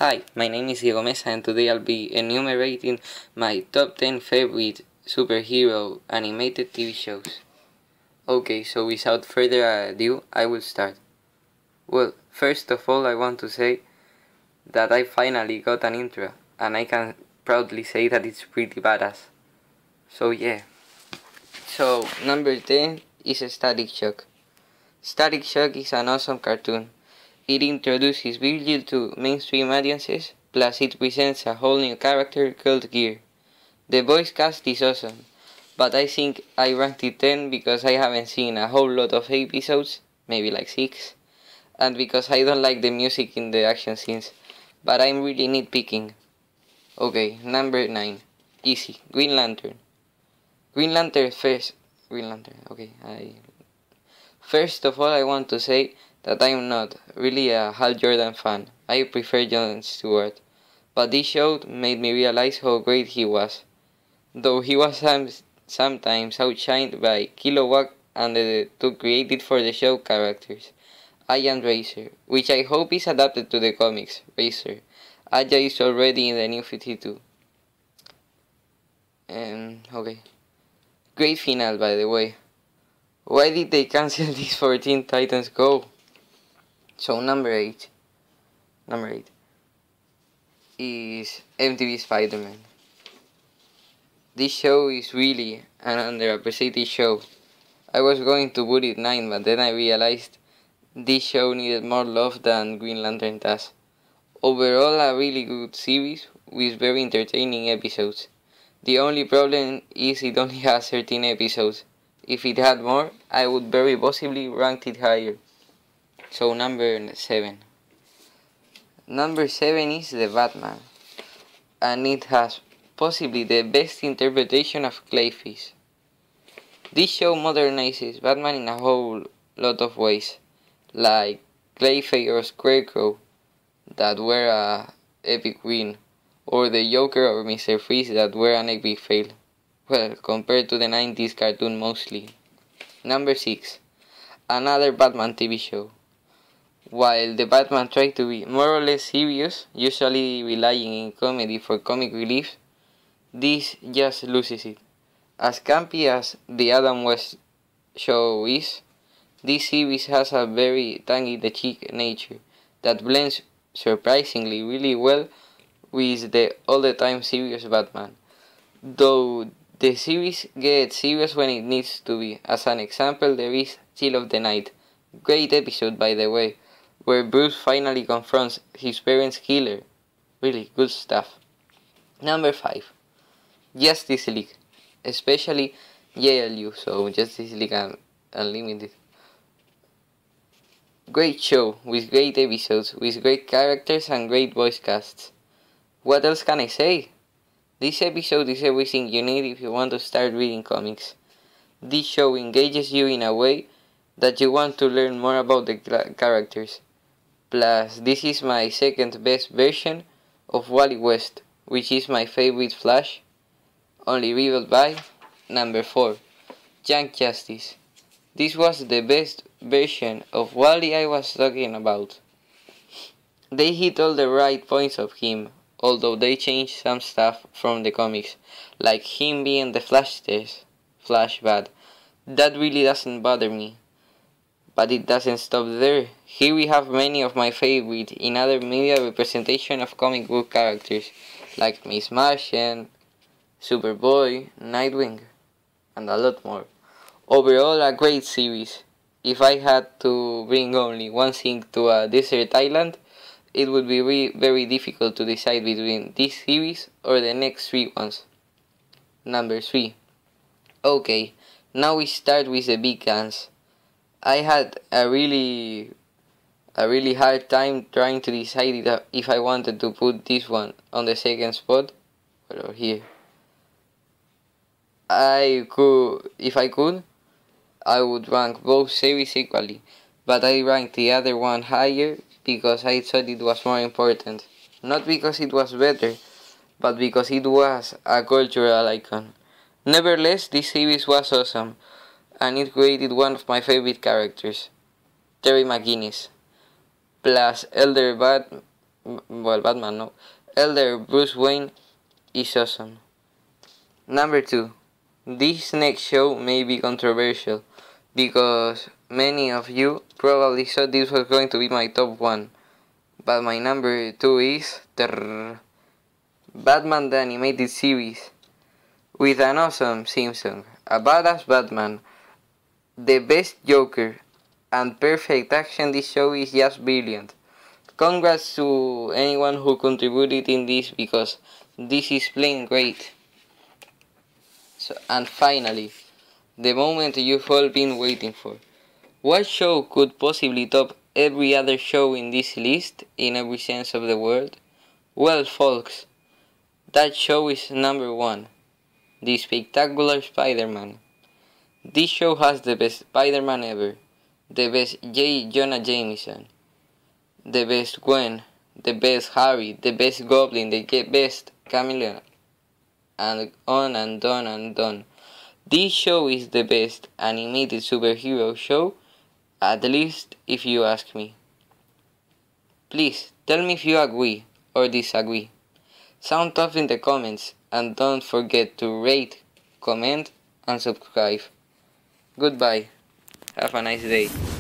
Hi, my name is Diego Mesa and today I'll be enumerating my top 10 favorite superhero animated TV shows. Okay, so without further ado, I will start. Well, first of all I want to say that I finally got an intro and I can proudly say that it's pretty badass. So yeah. So number 10 is Static Shock. Static Shock is an awesome cartoon. It introduces Virgil to mainstream audiences, plus it presents a whole new character called Gear. The voice cast is awesome, but I think I ranked it 10 because I haven't seen a whole lot of episodes, maybe like 6, and because I don't like the music in the action scenes, but I'm really nitpicking. Okay, number 9. Easy. Green Lantern. Green Lantern first. Green Lantern, okay. First of all, I want to say that I'm not really a Hal Jordan fan. I prefer Jon Stewart. But this show made me realize how great he was. Though he was sometimes outshined by Kilowog and the two created for the show characters, Aya and Razor, which I hope is adapted to the comics. Razor. Aya is already in the New 52. Okay. Great finale, by the way. Why did they cancel this 14 Titans Go? So number 8 is MTV Spider-Man. This show is really an underappreciated show. I was going to put it 9, but then I realized this show needed more love than Green Lantern does. Overall, a really good series with very entertaining episodes. The only problem is it only has 13 episodes. If it had more, I would very possibly rank it higher. So number 7. Number 7 is The Batman, and it has possibly the best interpretation of Clayface. This show modernizes Batman in a whole lot of ways, like Clayface or Scarecrow, that were a epic win, or the Joker or Mr. Freeze that were an epic fail. Well, compared to the 90s cartoon mostly. Number 6. Another Batman TV show. While the Batman tried to be more or less serious, usually relying in comedy for comic relief, this just loses it. As campy as the Adam West show is, this series has a very tongue-in-cheek nature that blends surprisingly really well with the all-the-time serious Batman. Though the series gets serious when it needs to be. As an example, there is Chill of the Night. Great episode, by the way, where Bruce finally confronts his parents' killer. Really good stuff. Number 5. Justice League. Especially JLU, so Justice League Unlimited. Great show, with great episodes, with great characters and great voice casts. What else can I say? This episode is everything you need if you want to start reading comics. This show engages you in a way that you want to learn more about the characters. Plus, this is my second best version of Wally West, which is my favorite Flash, only rivaled by number 4, Young Justice. This was the best version of Wally I was talking about. They hit all the right points of him, although they changed some stuff from the comics, like him being the Flash bad. That really doesn't bother me. But it doesn't stop there. Here we have many of my favorite in other media representation of comic book characters, like Miss Martian, Superboy, Nightwing, and a lot more. Overall, a great series. If I had to bring only one thing to a desert island, it would be very difficult to decide between this series or the next 3 ones. Number 3. Okay, now we start with the big guns. I had a really hard time trying to decide if I wanted to put this one on the second spot or here. If I could, I would rank both series equally, but I ranked the other one higher because I thought it was more important. Not because it was better, but because it was a cultural icon. Nevertheless, this series was awesome, and it created one of my favorite characters, Terry McGinnis. Plus, Elder Bat well, Batman, no. Elder Bruce Wayne is awesome. Number 2. This next show may be controversial because many of you probably thought this was going to be my top 1. But my number 2 is Batman the Animated Series. With an awesome theme song, a badass Batman, the best Joker, and perfect action, this show is just brilliant. Congrats to anyone who contributed in this because this is plain great. So, and finally, the moment you've all been waiting for. What show could possibly top every other show in this list in every sense of the word? Well, folks, that show is number 1. The Spectacular Spider-Man. This show has the best Spider-Man ever, the best J. Jonah Jameson, the best Gwen, the best Harry, the best Goblin, the best Chameleon, and on and on and on. This show is the best animated superhero show, at least if you ask me. Please tell me if you agree or disagree. Sound off in the comments and don't forget to rate, comment and subscribe. Goodbye. Have a nice day.